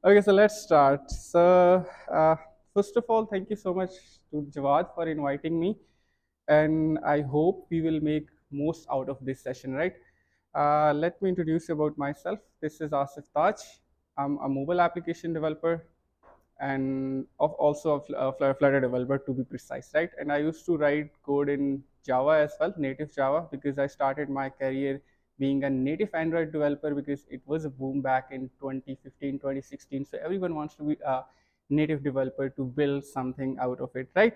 Okay, so let's start. So, first of all, thank you so much to Jawad for inviting me, and I hope we will make most out of this session, right? Let me introduce you about myself. This is Asif Taj. I'm a mobile application developer and also a Flutter developer to be precise, right? And I used to write code in Java as well, native Java, because I started my career being a native Android developer because it was a boom back in 2015, 2016. So everyone wants to be a native developer to build something out of it, right?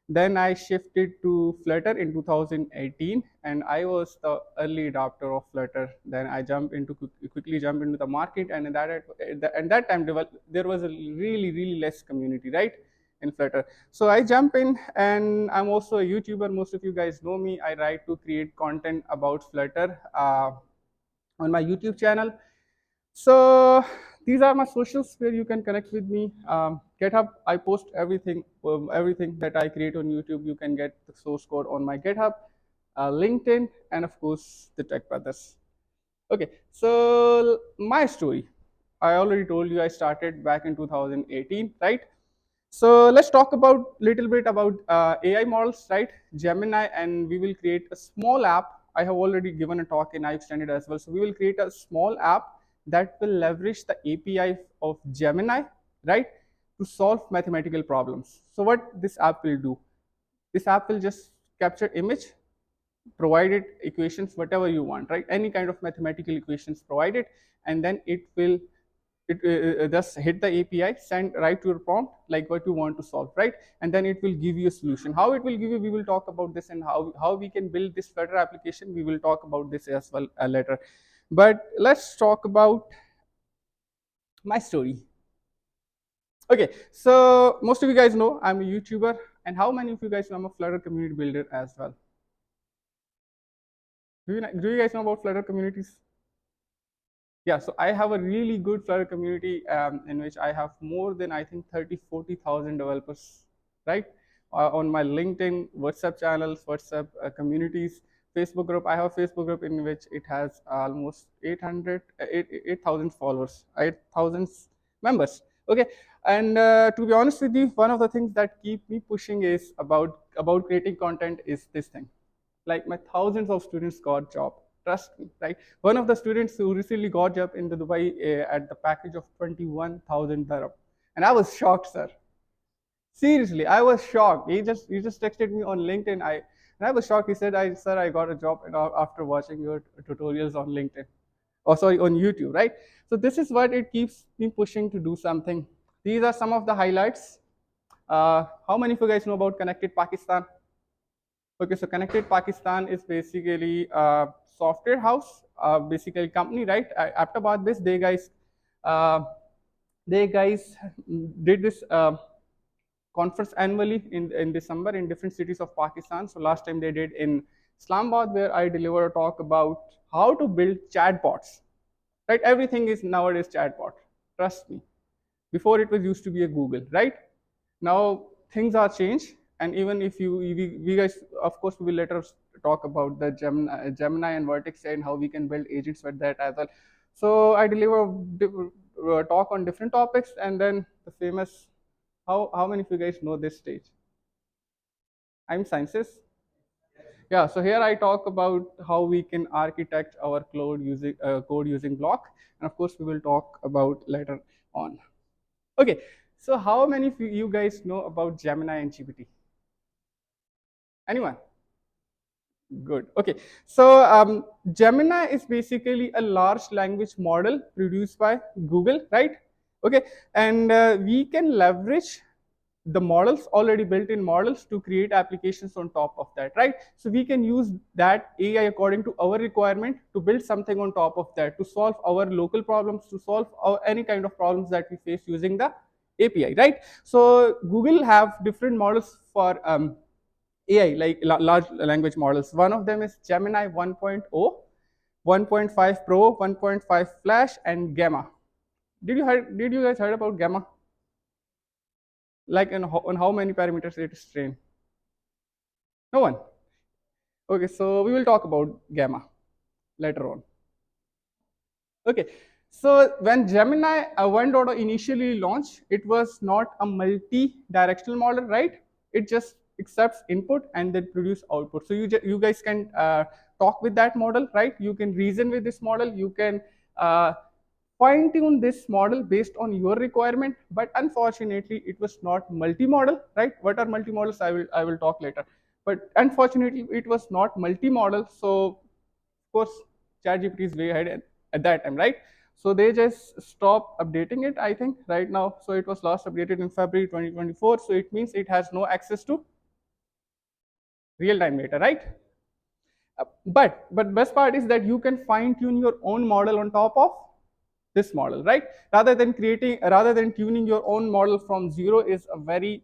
Then I shifted to Flutter in 2018, and I was the early adopter of Flutter. Then I quickly jumped into the market, and at that time there was a really less community, right, in Flutter. So I jump in, and I'm also a YouTuber. Most of you guys know me. I write to create content about Flutter on my YouTube channel. So these are my socials where you can connect with me. GitHub, I post everything that I create on YouTube. You can get the source code on my GitHub, LinkedIn, and of course the Tech Brothers. Okay, so my story. I already told you I started back in 2018, right? So let's talk about little bit about AI models, right? Gemini, and we will create a small app. I have already given a talk in iExtended as well. So we will create a small app that will leverage the API of Gemini, right, to solve mathematical problems. So what this app will do? This app will just capture image, provided equations, whatever you want, right? Any kind of mathematical equations provided, and then it will just hit the API, send right to your prompt, like what you want to solve, right? And then it will give you a solution. How it will give you, we will talk about this, and how we can build this Flutter application. We will talk about this as well later. But let's talk about my story. Okay, so most of you guys know I'm a YouTuber, and how many of you guys know I'm a Flutter community builder as well? Do you guys know about Flutter communities? Yeah, so I have a really good Flutter community in which I have more than, I think, 40,000 developers, right? On my LinkedIn, WhatsApp channels, WhatsApp communities, Facebook group. I have a Facebook group in which it has almost 8,000 followers, 8,000 members. Okay, and to be honest with you, one of the things that keep me pushing is about creating content is this thing. Like my thousands of students got job, trust me, right? One of the students who recently got job in the Dubai at the package of 21,000 dirham, and I was shocked, sir. Seriously, I was shocked. He just texted me on LinkedIn. I was shocked. He said, "Sir, I got a job after watching your tutorials on LinkedIn, or sorry, on YouTube, right?" So this is what it keeps me pushing to do something. These are some of the highlights. How many of you guys know about Connected Pakistan? Okay, so Connected Pakistan is basically a software house, basically company, right? Aptabad based. Uh, they guys did this conference annually in December in different cities of Pakistan. So last time they did in Islamabad, where I delivered a talk about how to build chatbots. Right, everything is nowadays chatbot. Trust me. Before it was used to be a Google, right? Now things are changed, and even if we guys, of course, we will later talk about the Gemini and Vertex and how we can build agents with that as well. So I deliver a talk on different topics, and then the famous, how many of you guys know this stage? I'm Sciences. Yeah, so here I talk about how we can architect our code using block, and of course we will talk about later on. Okay, so how many of you guys know about Gemini and GPT? Anyone? Good. Okay, so Gemini is basically a large language model produced by Google, right? Okay, and we can leverage the models, already built-in models, to create applications on top of that, right? So we can use that AI according to our requirement to build something on top of that, to solve our local problems, to solve any kind of problems that we face using the API, right? So Google have different models for AI, like large language models. One of them is Gemini 1.0, 1.5 Pro, 1.5 Flash, and Gamma. Did you guys heard about Gamma? Like on how many parameters it is trained? No one. Okay, so we will talk about Gamma later on. Okay, So when Gemini 1.0 initially launched, it was not a multi-directional model, right? It just accepts input and then produce output. So you guys can talk with that model, right? You can reason with this model. You can uh, fine tune this model based on your requirement. But unfortunately, it was not multi-model, right? What are multi-models? I will talk later. But unfortunately, it was not multi-model. So of course, ChatGPT is way ahead at that time, right? So they just stopped updating it, I think, right now. So it was last updated in February 2024. So it means it has no access to real-time data, right? But best part is that you can fine tune your own model on top of this model, right? Rather than tuning your own model from zero is a very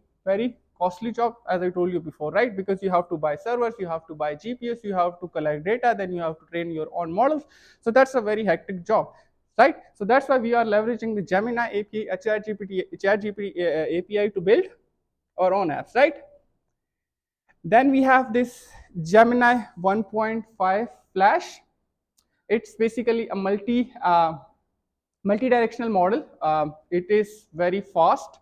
costly job, as I told you before, right? Because you have to buy servers, you have to buy GPUs, you have to collect data, then you have to train your own models. So that's a very hectic job, right? So that's why we are leveraging the Gemini API, ChatGPT API to build our own apps, right? Then we have this Gemini 1.5 Flash. It's basically a multi-directional model. It is very fast,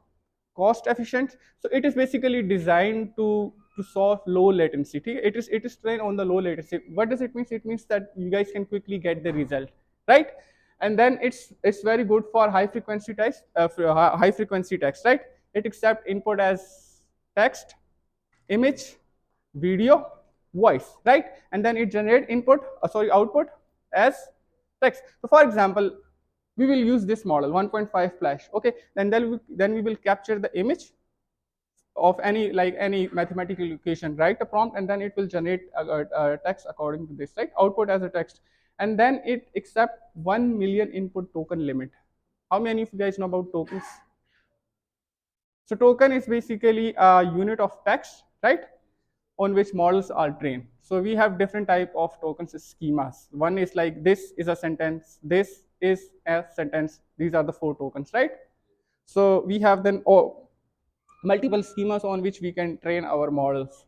cost efficient. So it is basically designed to solve low latency. It is trained on the low latency. What does it mean? It means that you guys can quickly get the result, right? And then it's very good for high frequency text, right? It accepts input as text, image, video, voice, right? And then it generate output as text. So for example, we will use this model 1.5 flash, okay? Then we will capture the image of any mathematical equation, write a prompt, and then it will generate a text according to this, right? Output as a text. And then it accept 1 million input token limit. How many of you guys know about tokens? So token is basically a unit of text, right, on which models are trained. So we have different type of tokens schemas. One is like this is a sentence, this is a sentence. These are the 4 tokens, right? So we have then multiple schemas on which we can train our models.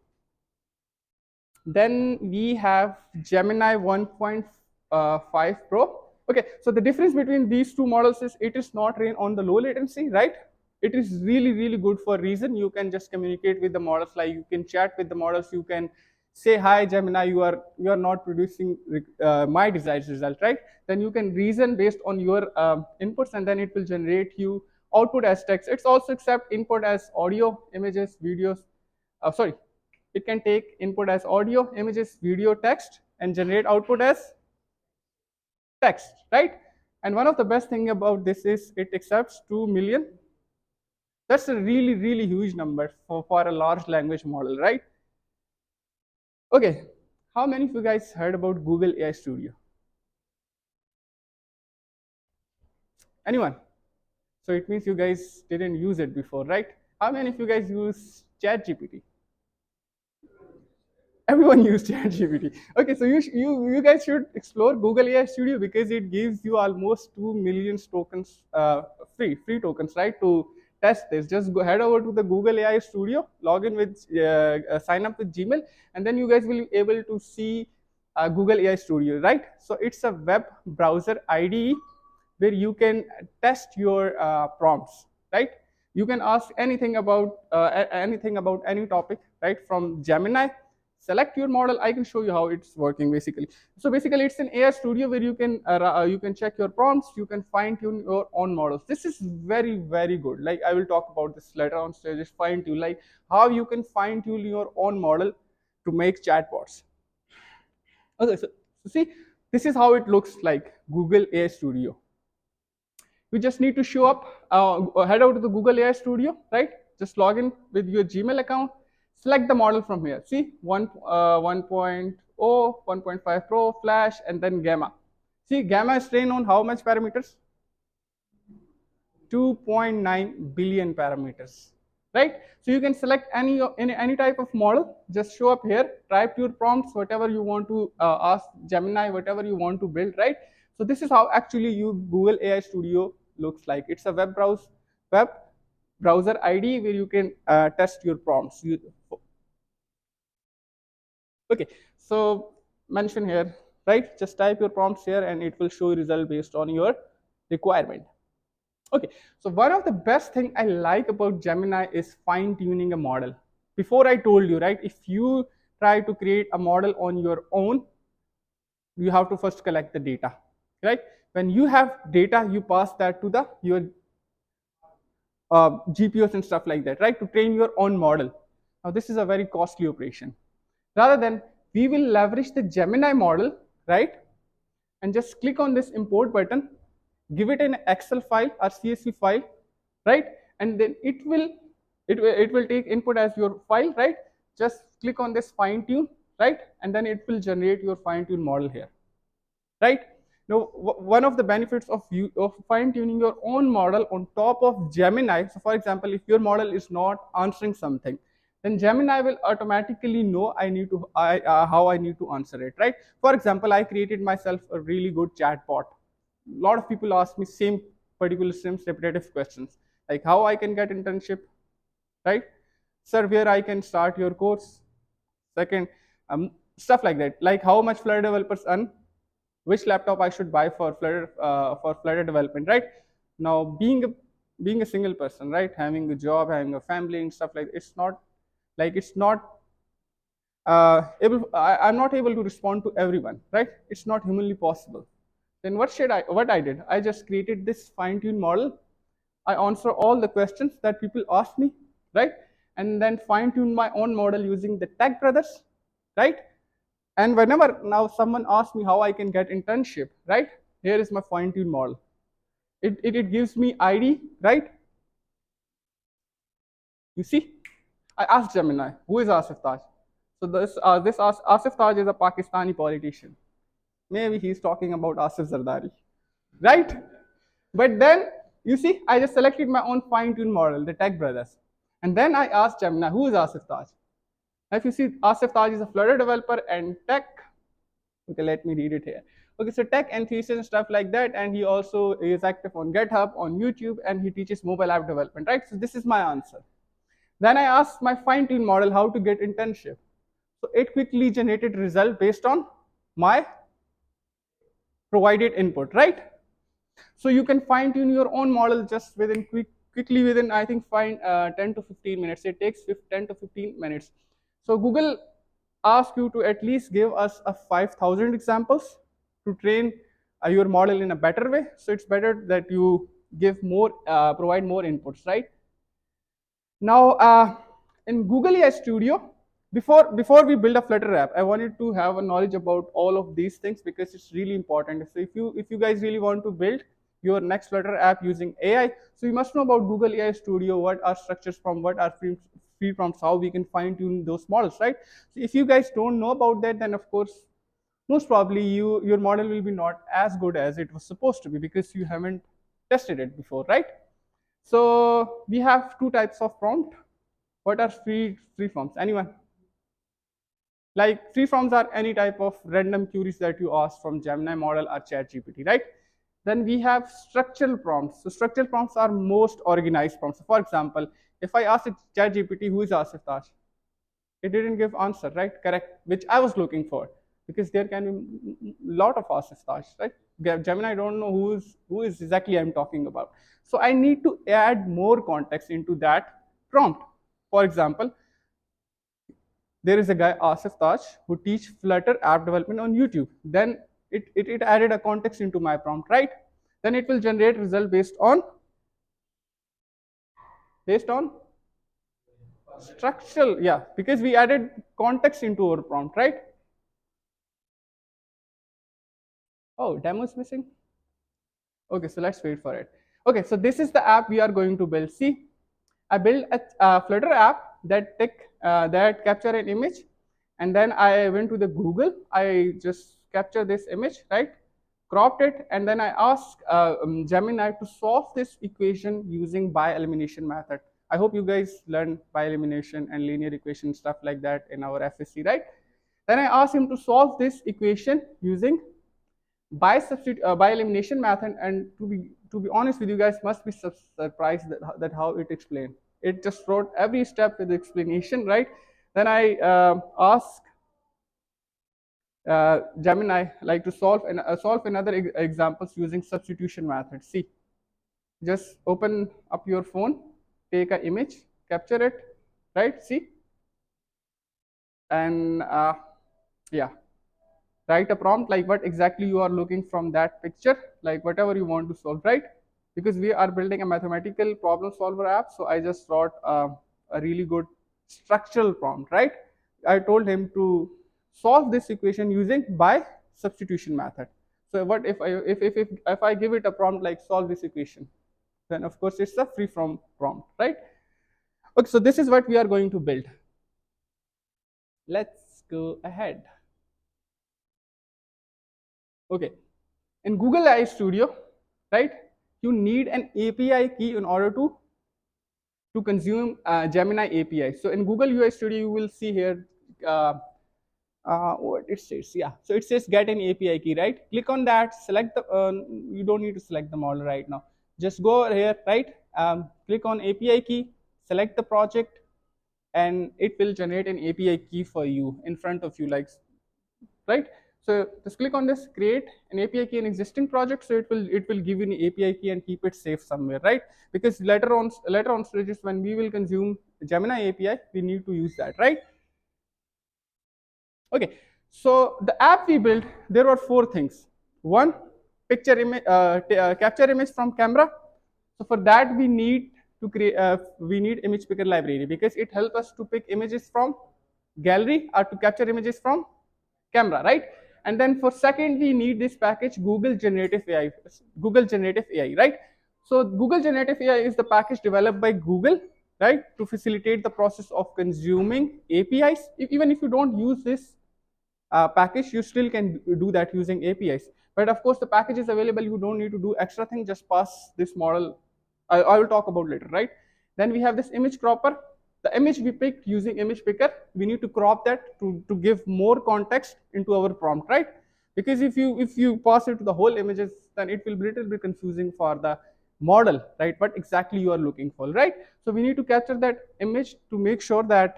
Then we have Gemini 1.5 Pro. Okay, so the difference between these two models is it is not trained on the low latency, right? It is really good for a reason. You can just communicate with the models, like you can chat with the models, you can say, hi Gemini, you are not producing my desired result, right? Then you can reason based on your inputs, and then it will generate you output as text. It's also accept input as audio, images, videos. Sorry, it can take input as audio, images, video, text, and generate output as text, right? And one of the best thing about this is it accepts 2 million. That's a really huge number for a large language model, right? Okay, how many of you guys heard about Google AI Studio? Anyone? So it means you guys didn't use it before, right? How many of you guys use ChatGPT? Everyone used ChatGPT. Okay, so you guys should explore Google AI Studio because it gives you almost 2 million tokens, free tokens, right? To test this, just head over to the Google AI Studio, log in with, sign up with Gmail, and then you guys will be able to see Google AI Studio, right? So it's a web browser IDE where you can test your prompts, right? You can ask anything about any topic, right? From Gemini, select your model. I can show you how it's working basically. So basically it's an AI Studio where you can check your prompts, you can fine tune your own models. This is very good. Like I will talk about this later on stage. Is fine tune, like how you can fine tune your own model to make chatbots. Okay, so see, this is how it looks like, Google AI Studio. You just need to show up, head out to the Google AI Studio, right? Just log in with your Gmail account, select the model from here. See, 1.0, 1.5 Pro, Flash, and then Gamma. See, Gamma is trained on how much parameters? 2.9 billion parameters, right? So you can select any type of model, just show up here, type your prompts, whatever you want to ask Gemini, whatever you want to build, right? So this is how actually you Google AI Studio looks like. It's a web browser ID where you can test your prompts. Okay, so mention here, right? Just type your prompts here and it will show you result based on your requirement. Okay, so one of the best thing I like about Gemini is fine tuning a model. Before I told you, right, if you try to create a model on your own, you have to first collect the data, right? When you have data, you pass that to the your GPUs and stuff like that, right, to train your own model. Now this is a very costly operation. Rather than, we will leverage the Gemini model, right, and just click on this import button, give it an Excel file or CSV file, right, and then it will take input as your file, right. Just click on this fine tune, right, and then it will generate your fine tune model here, right. Now one of the benefits of fine tuning your own model on top of Gemini, so for example, if your model is not answering something, then Gemini will automatically know how I need to answer it, right. For example, I created myself a really good chatbot. A lot of people ask me same repetitive questions, like how I can get internship, right, sir, where I can start your course. Second, stuff like that, like how much Flutter developers earn, which laptop I should buy for Flutter development, right? Now, being a single person, right, having a job, having a family and stuff like that, it's not I'm not able to respond to everyone, right? It's not humanly possible. Then what I did? I just created this fine-tuned model. I answer all the questions that people ask me, right? And then fine-tune my own model using the Tech Brothers, right? And whenever now someone asks me how I can get internship, right? Here is my fine-tuned model. It gives me ID, right? You see, I asked Gemini, who is Asif Taj? So this Asif Taj is a Pakistani politician. Maybe he's talking about Asif Zardari, right? But then, you see, I just selected my own fine-tuned model, the Tech Brothers. And then I asked Gemini, who is Asif Taj? If you see, Asif Taj is a Flutter developer and tech. Okay, let me read it here. Okay, so tech enthusiast and stuff like that, and he also is active on GitHub, on YouTube, and he teaches mobile app development, right? So this is my answer. Then I asked my fine-tuned model how to get internship. So it quickly generated result based on my provided input, right? So you can fine-tune your own model just quickly within, I think, 10 to 15 minutes. It takes 10 to 15 minutes. So Google asks you to at least give us a 5,000 examples to train your model in a better way. So it's better that you provide more inputs, right? Now, in Google AI Studio, before we build a Flutter app, I wanted to have a knowledge about all of these things because it's really important. So if you guys really want to build your next Flutter app using AI, so you must know about Google AI Studio, what are structures from, what are free prompts, how we can fine tune those models, right? So if you guys don't know about that, then of course, most probably your model will be not as good as it was supposed to be because you haven't tested it before, right? So we have two types of prompt. What are free forms? Anyone? Like free forms are any type of random queries that you ask from Gemini model or ChatGPT, right? Then we have structural prompts. So structural prompts are most organized prompts. So for example, if I ask ChatGPT who is Asif Taj, it didn't give answer, right? Correct, which I was looking for, because there can be a lot of Asif Taj, right? Gemini don't know who is exactly I'm talking about. So I need to add more context into that prompt. For example, there is a guy Asif Taj who teach Flutter app development on YouTube. Then it added a context into my prompt, right? Then it will generate result based on structural, yeah, because we added context into our prompt, right? Oh, demo is missing. Okay, so let's wait for it. Okay, so this is the app we are going to build. See, I built a Flutter app that capture an image, and then I went to the Google. I just capture this image, right? Cropped it, and then I asked Gemini to solve this equation using by elimination method. I hope you guys learned by elimination and linear equation stuff like that in our FSC, right? Then I asked him to solve this equation using by elimination method, and to be honest with you guys, must be surprised that how it explained. It just wrote every step with the explanation, right? Then I asked Gemini like to solve another examples using substitution method. See, just open up your phone, take an image, capture it, right? See, and yeah, write a prompt like what exactly you are looking from that picture, like whatever you want to solve, right? Because we are building a mathematical problem solver app, so I just wrote a really good structural prompt, right? I told him to solve this equation using by substitution method. So what if I give it a prompt like solve this equation, then of course it's a free from prompt, right? Okay, so this is what we are going to build. Let's go ahead. Okay, in Google AI Studio, right, you need an API key in order to consume Gemini API. So in Google UI Studio, you will see here uh, what it says. Yeah, so it says get an API key, right? Click on that, select the, you don't need to select the model right now. Just go here, right? Click on API key, select the project, and it will generate an API key for you in front of you, like, right? So just click on this, create an API key in existing project. So it will give you an API key and keep it safe somewhere, right? Because later on stages when we will consume Gemini API, we need to use that, right? Okay. So the app we built, there were 4 things. One, picture image, capture image from camera. So for that we need to create we need image picker library because it helps us to pick images from gallery or to capture images from camera, right? And then for second, we need this package Google Generative AI, right? So Google Generative AI is the package developed by Google, right, to facilitate the process of consuming APIs. Even if you don't use this package, you still can do that using APIs. But of course, the package is available. You don't need to do extra thing. Just pass this model. I will talk about later, right? Then we have this image cropper. The image we picked using image picker, we need to crop that to give more context into our prompt, right? Because if you pass it to the whole images, then it will be a little bit confusing for the model, right? What exactly you are looking for, right? So we need to capture that image to make sure that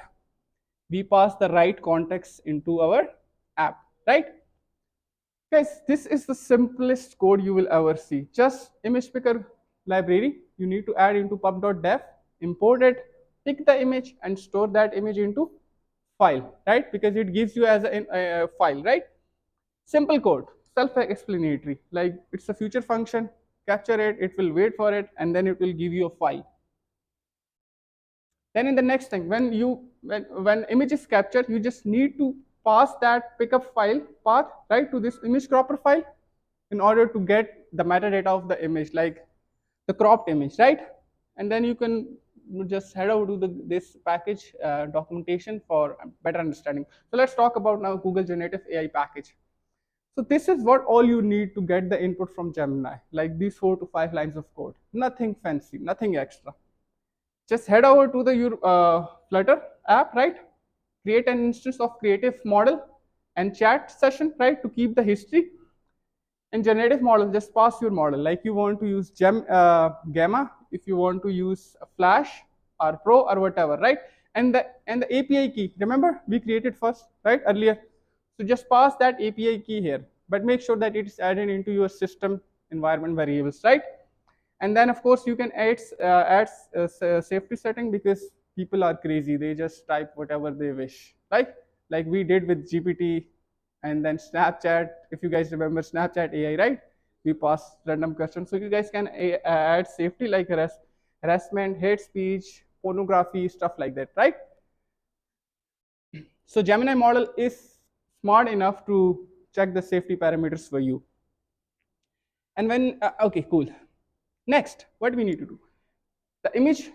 we pass the right context into our app, right? Guys, this is the simplest code you will ever see. Just image picker library, you need to add into pub.dev, import it, pick the image and store that image into file, right? Because it gives you as a file, right? Simple code, self-explanatory. Like it's a future function, capture it, it will wait for it, and then it will give you a file. Then in the next thing, when image is captured, you just need to pass that pickup file path, right, to this image cropper file in order to get the metadata of the image, like the cropped image, right? And then you can just head over to this package documentation for better understanding. So let's talk about now Google Generative AI package. So this is what all you need to get the input from Gemini, like these 4 to 5 lines of code. Nothing fancy, nothing extra. Just head over to the your Flutter app, right? Create an instance of creative model and chat session, right, to keep the history. In generative model, just pass your model. Like you want to use Gamma, if you want to use Flash or Pro or whatever, right? And the API key. Remember we created first, right, earlier. So just pass that API key here, but make sure that it is added into your system environment variables, right? And then of course you can add safety setting because people are crazy, they just type whatever they wish, right? Like we did with GPT. And then Snapchat, if you guys remember Snapchat AI, right? We pass random questions, so you guys can add safety like harassment, hate speech, pornography, stuff like that, right? So Gemini model is smart enough to check the safety parameters for you. And when okay, cool. Next, what we need to do? The image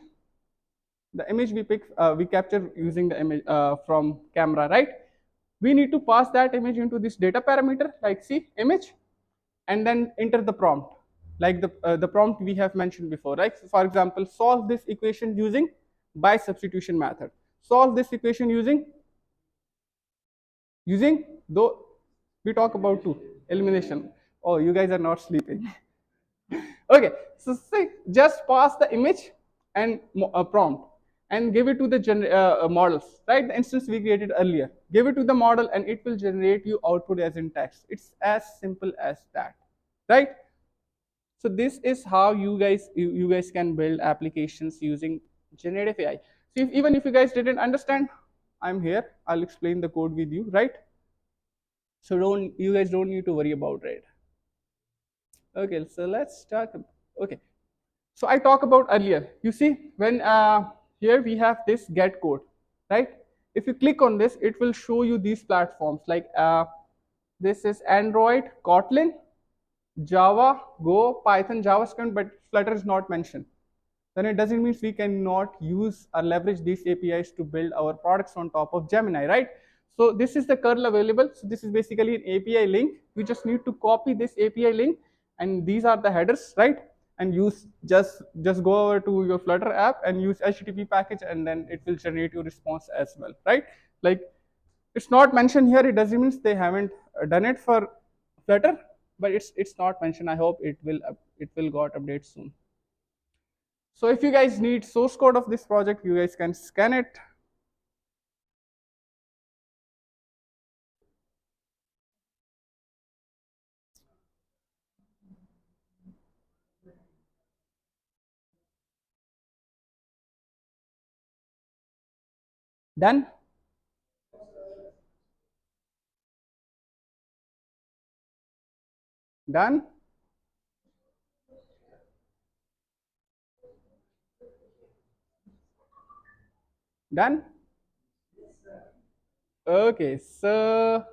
we capture using the image from camera, right? We need to pass that image into this data parameter, like see image, and then enter the prompt, like the prompt we have mentioned before, right? So for example, solve this equation using by substitution method. Solve this equation using though we talk about two elimination. Oh, you guys are not sleeping. Okay, so see, just pass the image and a prompt. and give it to the models, right? The instance we created earlier. Give it to the model and it will generate you output as in text. It's as simple as that, right? So this is how you guys can build applications using generative AI. So even if you guys didn't understand, I'm here. I'll explain the code with you, right? So don't you guys don't need to worry about it. Okay, so let's talk. Okay, so I talked about earlier. You see, when here we have this get code, right? If you click on this, it will show you these platforms like this is Android, Kotlin, Java, Go, Python, JavaScript, but Flutter is not mentioned. Then it doesn't mean we cannot use or leverage these APIs to build our products on top of Gemini, right? So this is the curl available. So this is basically an API link. You just need to copy this API link, and these are the headers, right? And use just go over to your Flutter app and use HTTP package, and then it will generate your response as well, right? Like it's not mentioned here. It doesn't mean they haven't done it for Flutter, but it's not mentioned. I hope it will got update soon. So if you guys need source code of this project, you guys can scan it. Done? Done? Done? Okay, so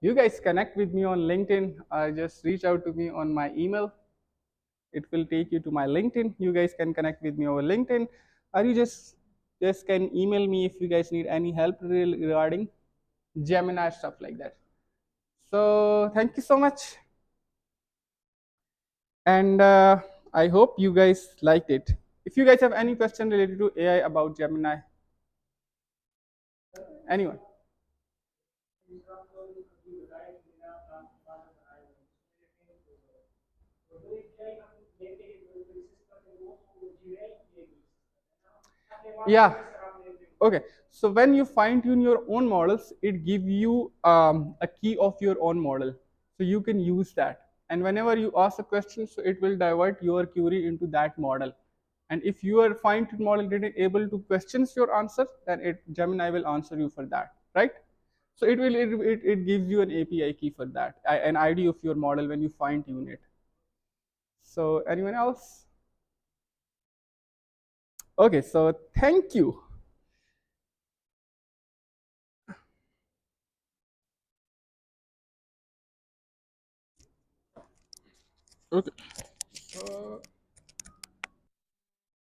you guys connect with me on LinkedIn. Just reach out to me on my email. It will take you to my LinkedIn. You guys can connect with me over LinkedIn, or you just can email me if you guys need any help regarding Gemini stuff like that. So thank you so much, and I hope you guys liked it. If you guys have any question related to AI about Gemini, anyone? Yeah. Okay. So when you fine tune your own models, it give you a key of your own model, so you can use that. And whenever you ask a question, so it will divert your query into that model. And if your fine tuned model didn't able to questions your answer, then Gemini will answer you for that, right? So it gives you an API key for that, an ID of your model when you fine tune it. So anyone else? Okay. So thank you. Okay.